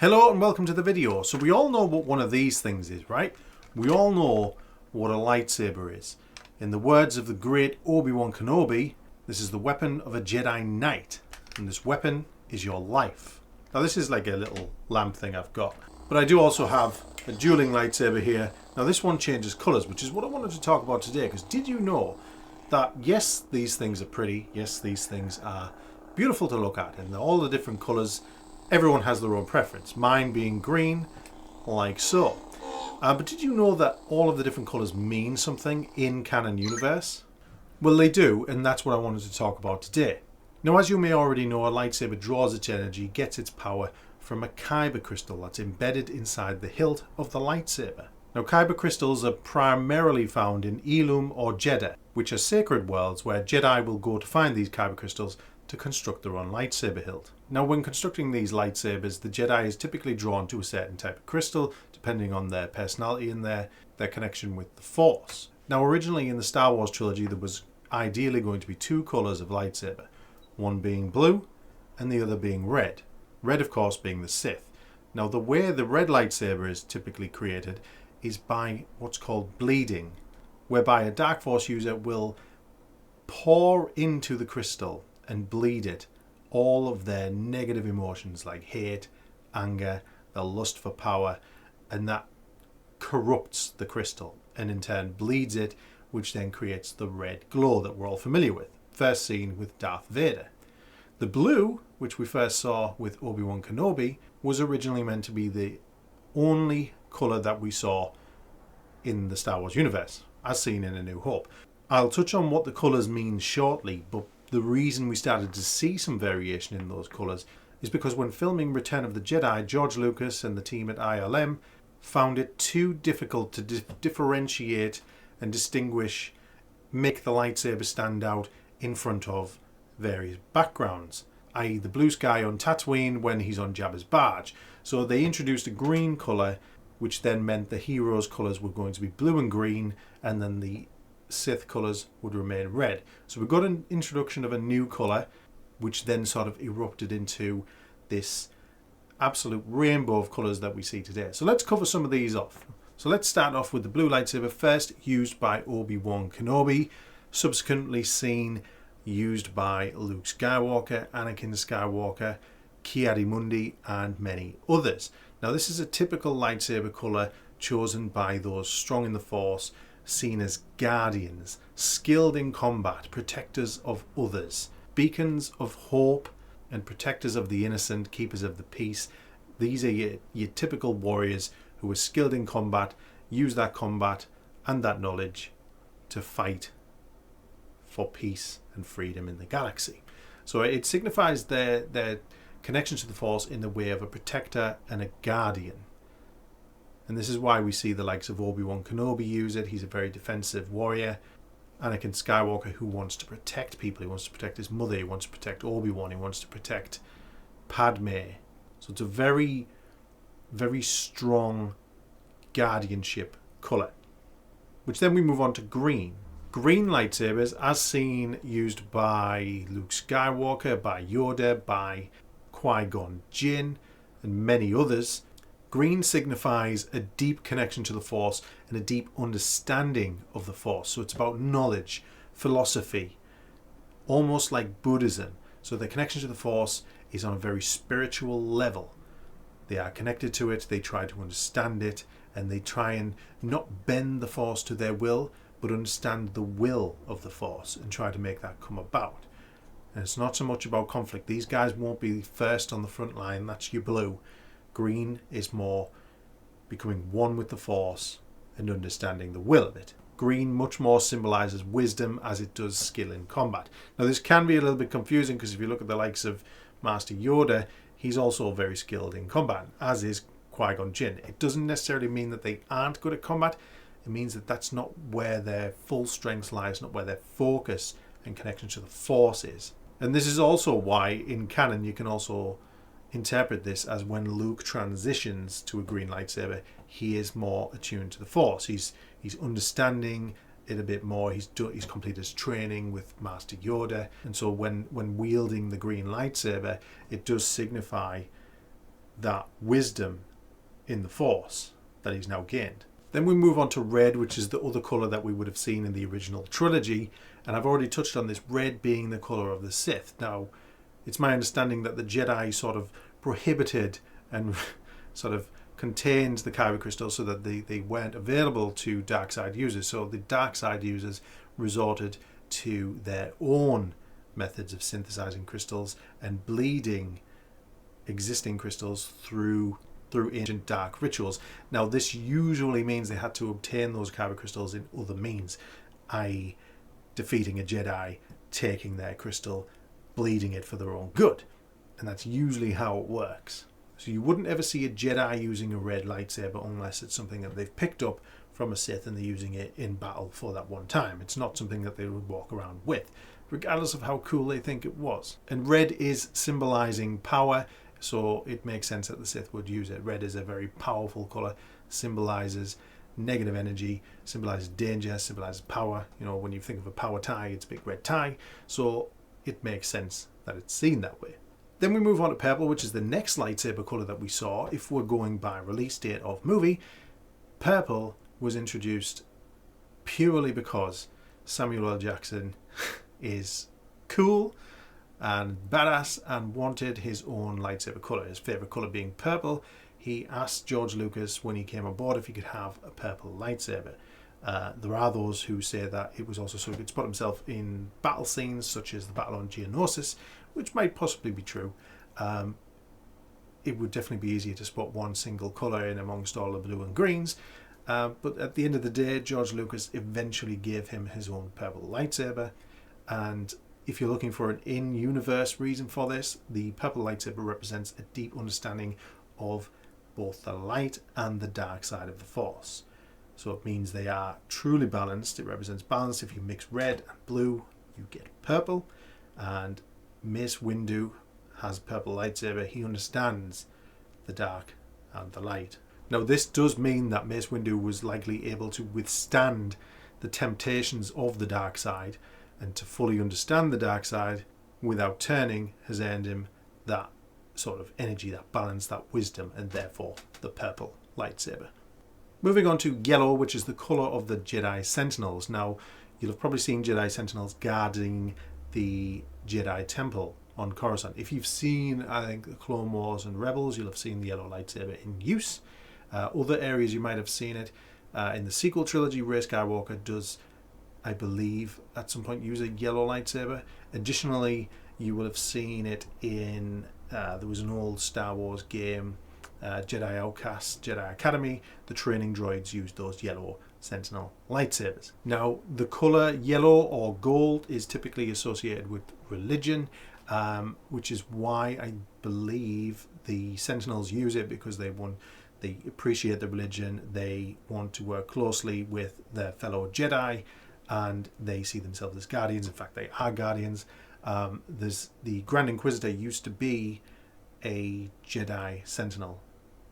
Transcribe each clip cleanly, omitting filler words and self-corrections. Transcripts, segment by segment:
Hello and welcome to the video. So we all know what one of these things is, right? We all know what a lightsaber is. In the words of the great Obi-Wan Kenobi, this is the weapon of a Jedi Knight. And this weapon is your life. Now this is like a little lamp thing I've got. But I do also have a dueling lightsaber here. Now this one changes colours, which is what I wanted to talk about today. Because did you know that yes, these things are pretty. Yes, these things are beautiful to look at. And all the different colours. Everyone has their own preference, mine being green, like so. But did you know that all of the different colours mean something in canon universe? Well, they do, and that's what I wanted to talk about today. Now, as you may already know, a lightsaber draws its energy, gets its power from a kyber crystal that's embedded inside the hilt of the lightsaber. Now, kyber crystals are primarily found in Ilum or Jeddah, which are sacred worlds where Jedi will go to find these kyber crystals to construct their own lightsaber hilt. Now, when constructing these lightsabers, the Jedi is typically drawn to a certain type of crystal, depending on their personality and their connection with the Force. Now, originally in the Star Wars trilogy, there was ideally going to be two colours of lightsaber, one being blue and the other being red. Red, of course, being the Sith. Now, the way the red lightsaber is typically created is by what's called bleeding, whereby a Dark Force user will pour into the crystal and bleed it all of their negative emotions like hate, anger, their lust for power, and that corrupts the crystal and in turn bleeds it, which then creates the red glow that we're all familiar with, first seen with Darth Vader. The blue, which we first saw with Obi-Wan Kenobi, was originally meant to be the only colour that we saw in the Star Wars universe, as seen in A New Hope. I'll touch on what the colours mean shortly, but the reason we started to see some variation in those colours is because when filming Return of the Jedi, George Lucas and the team at ILM found it too difficult to differentiate and distinguish, make the lightsaber stand out in front of various backgrounds, i.e. the blue sky on Tatooine when he's on Jabba's barge. So they introduced a green colour, which then meant the heroes' colours were going to be blue and green, and then the Sith colours would remain red. So we got an introduction of a new colour, which then sort of erupted into this absolute rainbow of colours that we see today. So let's cover some of these off. So let's start off with the blue lightsaber, first used by Obi-Wan Kenobi, subsequently seen used by Luke Skywalker, Anakin Skywalker, Ki-Adi-Mundi, and many others. Now this is a typical lightsaber colour chosen by those strong in the Force, seen as guardians, skilled in combat, protectors of others, beacons of hope and protectors of the innocent, keepers of the peace. These are your typical warriors who are skilled in combat, use that combat and that knowledge to fight for peace and freedom in the galaxy. So it signifies their connection to the Force in the way of a protector and a guardian. And this is why we see the likes of Obi-Wan Kenobi use it. He's a very defensive warrior. Anakin Skywalker, who wants to protect people. He wants to protect his mother. He wants to protect Obi-Wan. He wants to protect Padme. So it's a very, very strong guardianship colour. Which then we move on to green. Green lightsabers, as seen, used by Luke Skywalker, by Yoda, by Qui-Gon Jinn, and many others. Green signifies a deep connection to the Force and a deep understanding of the Force. So it's about knowledge, philosophy, almost like Buddhism. So the connection to the Force is on a very spiritual level. They are connected to it, they try to understand it, and they try and not bend the Force to their will, but understand the will of the Force and try to make that come about. And it's not so much about conflict. These guys won't be first on the front line, that's your blue. Green is more becoming one with the Force and understanding the will of it. Green much more symbolises wisdom as it does skill in combat. Now this can be a little bit confusing because if you look at the likes of Master Yoda, he's also very skilled in combat, as is Qui-Gon Jinn. It doesn't necessarily mean that they aren't good at combat. It means that that's not where their full strength lies, not where their focus and connection to the Force is. And this is also why in canon you can also interpret this as when Luke transitions to a green lightsaber, he is more attuned to the Force. He's understanding it a bit more. He's completed his training with Master Yoda, and so when wielding the green lightsaber, it does signify that wisdom in the Force that he's now gained. Then we move on to red, which is the other colour that we would have seen in the original trilogy. And I've already touched on this, red being the colour of the Sith. Now, it's my understanding that the Jedi sort of prohibited and sort of contained the kyber crystals so that they weren't available to dark side users. So the dark side users resorted to their own methods of synthesizing crystals and bleeding existing crystals through ancient dark rituals. Now, this usually means they had to obtain those kyber crystals in other means, i.e. defeating a Jedi, taking their crystal, bleeding it for their own good. And that's usually how it works. So you wouldn't ever see a Jedi using a red lightsaber unless it's something that they've picked up from a Sith and they're using it in battle for that one time. It's not something that they would walk around with, regardless of how cool they think it was. And red is symbolizing power, so it makes sense that the Sith would use it. Red is a very powerful colour, symbolizes negative energy, symbolizes danger, symbolizes power. You know, when you think of a power tie, it's a big red tie, so it makes sense that it's seen that way. Then we move on to purple, which is the next lightsaber colour that we saw. If we're going by release date of movie, purple was introduced purely because Samuel L. Jackson is cool and badass and wanted his own lightsaber colour, his favourite colour being purple. He asked George Lucas when he came on board if he could have a purple lightsaber. There are those who say that it was also so he could spot himself in battle scenes such as the battle on Geonosis, which might possibly be true. It would definitely be easier to spot one single colour in amongst all the blue and greens. But at the end of the day, George Lucas eventually gave him his own purple lightsaber. And if you're looking for an in-universe reason for this, the purple lightsaber represents a deep understanding of both the light and the dark side of the Force. So it means they are truly balanced. It represents balance. If you mix red and blue, you get purple. And Mace Windu has a purple lightsaber. He understands the dark and the light. Now, this does mean that Mace Windu was likely able to withstand the temptations of the dark side, and to fully understand the dark side without turning has earned him that sort of energy, that balance, that wisdom, and therefore the purple lightsaber. Moving on to yellow, which is the colour of the Jedi Sentinels. Now, you'll have probably seen Jedi Sentinels guarding the Jedi Temple on Coruscant. If you've seen, I think, the Clone Wars and Rebels, you'll have seen the yellow lightsaber in use. Other areas you might have seen it. In the sequel trilogy, Rey Skywalker does, I believe, at some point use a yellow lightsaber. Additionally, you will have seen it in, there was an old Star Wars game, Jedi Outcast, Jedi Academy. The training droids used those yellow Sentinel lightsabers. Now, the colour yellow or gold is typically associated with religion, which is why I believe the Sentinels use it, because they appreciate the religion, they want to work closely with their fellow Jedi, and they see themselves as guardians. In fact, they are guardians. There's the Grand Inquisitor used to be a Jedi Sentinel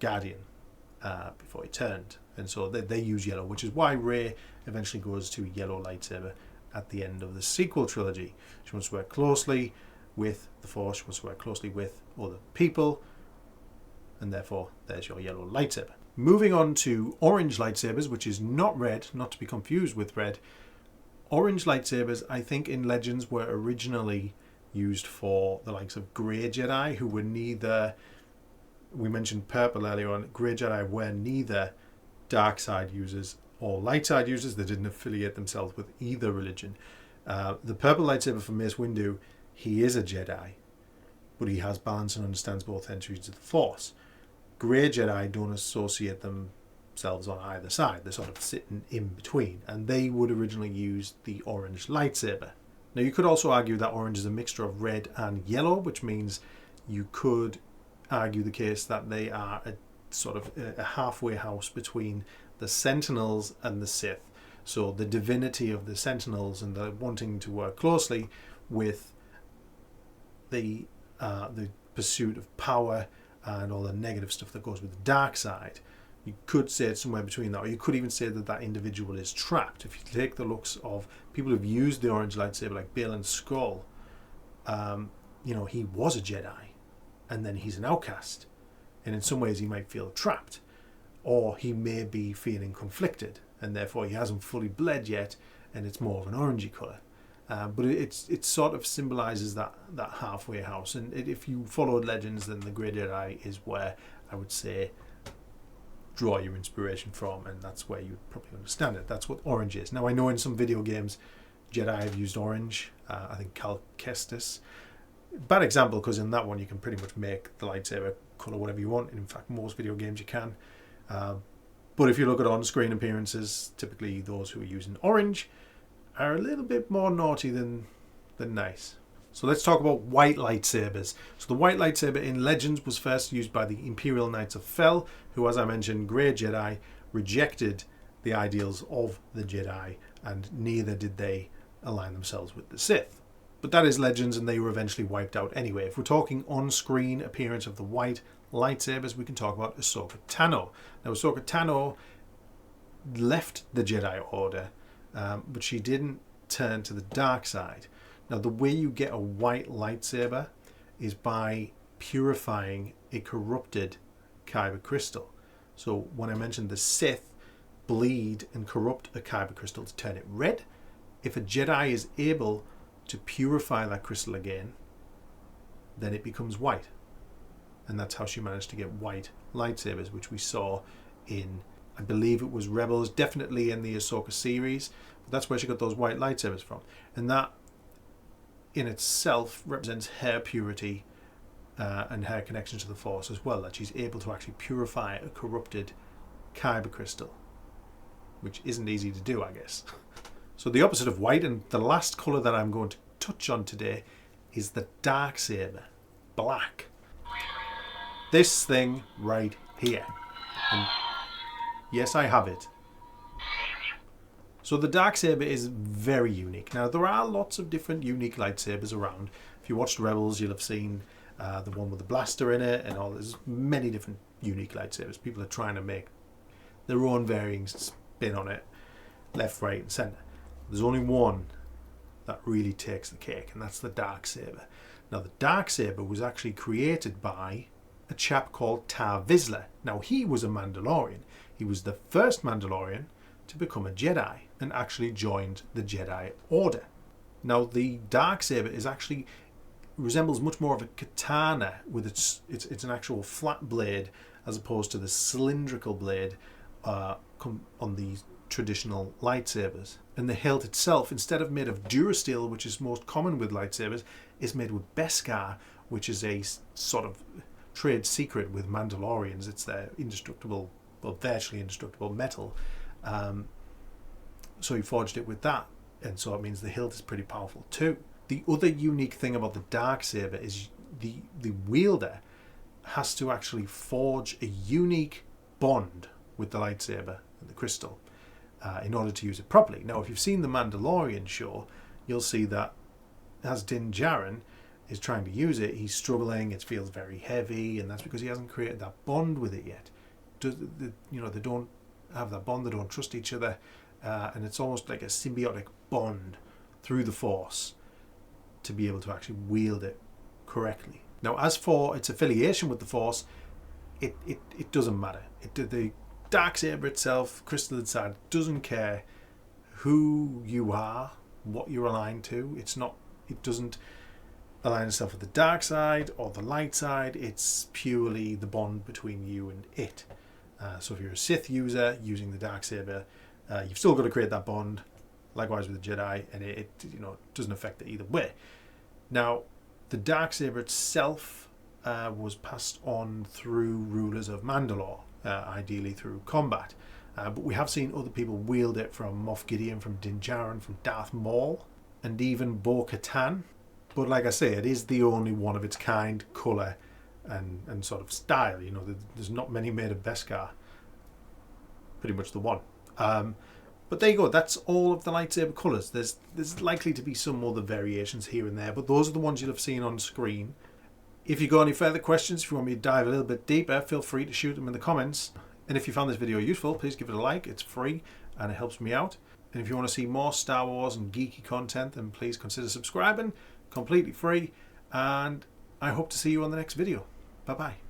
guardian before he turned, and so they use yellow, which is why Rey eventually goes to yellow lightsaber at the end of the sequel trilogy. She wants to work closely with the Force, she wants to work closely with other people, and therefore there's your yellow lightsaber. Moving on to orange lightsabers, which is not red, not to be confused with red. Orange lightsabers, I think in Legends, were originally used for the likes of Grey Jedi, who were neither, we mentioned purple earlier on, Grey Jedi were neither dark side users or light side users. They didn't affiliate themselves with either religion. The purple lightsaber for Mace Windu, he is a Jedi, but he has balance and understands both entries of the Force. Grey Jedi don't associate themselves on either side. They're sort of sitting in between, and they would originally use the orange lightsaber. Now, you could also argue that orange is a mixture of red and yellow, which means you could argue the case that they are a sort of a halfway house between the Sentinels and the Sith. So the divinity of the Sentinels and the wanting to work closely with the pursuit of power and all the negative stuff that goes with the dark side. You could say it's somewhere between that, or you could even say that that individual is trapped. If you take the looks of people who've used the orange lightsaber, like Balen Skull, he was a Jedi, and then he's an outcast, And in some ways he might feel trapped, or he may be feeling conflicted, and therefore he hasn't fully bled yet, and it's more of an orangey colour. But it sort of symbolises that halfway house. And if you followed Legends, then the Grey Jedi is where I would say draw your inspiration from, and that's where you probably understand it. That's what orange is. Now I know in some video games Jedi have used orange. I think Cal Kestis. Bad example, because in that one you can pretty much make the lightsaber colour whatever you want. In fact, most video games you can. But if you look at on-screen appearances, typically those who are using orange are a little bit more naughty than nice. So let's talk about white lightsabers. So the white lightsaber in Legends was first used by the Imperial Knights of Fel, who, as I mentioned, Grey Jedi, rejected the ideals of the Jedi, and neither did they align themselves with the Sith. But that is Legends, and they were eventually wiped out anyway. If we're talking on-screen appearance of the white lightsabers, we can talk about Ahsoka Tano. Now, Ahsoka Tano left the Jedi Order, but she didn't turn to the dark side. Now, the way you get a white lightsaber is by purifying a corrupted kyber crystal. So when I mentioned the Sith bleed and corrupt a kyber crystal to turn it red, if a Jedi is able to purify that crystal again, then it becomes white. And that's how she managed to get white lightsabers, which we saw in, I believe it was Rebels, definitely in the Ahsoka series. But that's where she got those white lightsabers from. And that in itself represents her purity and her connection to the Force as well, that she's able to actually purify a corrupted kyber crystal, which isn't easy to do, I guess. So the opposite of white, and the last colour that I'm going to touch on today, is the dark saber, black. This thing right here. And yes, I have it. So the darksaber is very unique. Now, there are lots of different unique lightsabers around. If you watched Rebels, you'll have seen the one with the blaster in it, and all. There's many different unique lightsabers. People are trying to make their own varying spin on it, left, right, and centre. There's only one that really takes the cake, and that's the darksaber. Now, the darksaber was actually created by a chap called Tar Vizsla. Now, he was a Mandalorian. He was the first Mandalorian to become a Jedi and actually joined the Jedi Order. Now, the darksaber is actually resembles much more of a katana, with it's an actual flat blade as opposed to the cylindrical blade on these traditional lightsabers. And the hilt itself, instead of made of durasteel, which is most common with lightsabers, is made with beskar, which is a sort of trade secret with Mandalorians. It's their indestructible, well, virtually indestructible metal. So he forged it with that, and so it means the hilt is pretty powerful too. The other unique thing about the darksaber is the wielder has to actually forge a unique bond with the lightsaber and the crystal in order to use it properly. Now, if you've seen the Mandalorian show, you'll see that as Din Djarin is trying to use it, he's struggling, it feels very heavy, and that's because he hasn't created that bond with it yet. They don't have that bond, they don't trust each other, and it's almost like a symbiotic bond through the Force to be able to actually wield it correctly. Now, as for its affiliation with the Force, it doesn't matter. The darksaber itself, crystal inside, doesn't care who you are, what you're aligned to. It doesn't align itself with the dark side or the light side. It's purely the bond between you and it. So if you're a Sith user using the darksaber, you've still got to create that bond. Likewise with the Jedi, and it doesn't affect it either way. Now, the darksaber itself was passed on through rulers of Mandalore, ideally through combat. But we have seen other people wield it, from Moff Gideon, from Din Djarin, from Darth Maul, and even Bo-Katan. But like I say, it is the only one of its kind, colour and sort of style. There's not many made of beskar. Pretty much the one. But there you go. That's all of the lightsaber colours. There's likely to be some other variations here and there, but those are the ones you'll have seen on screen. If you've got any further questions, if you want me to dive a little bit deeper, feel free to shoot them in the comments. And if you found this video useful, please give it a like. It's free and it helps me out. And if you want to see more Star Wars and geeky content, then please consider subscribing. Completely free. And I hope to see you on the next video. Bye bye.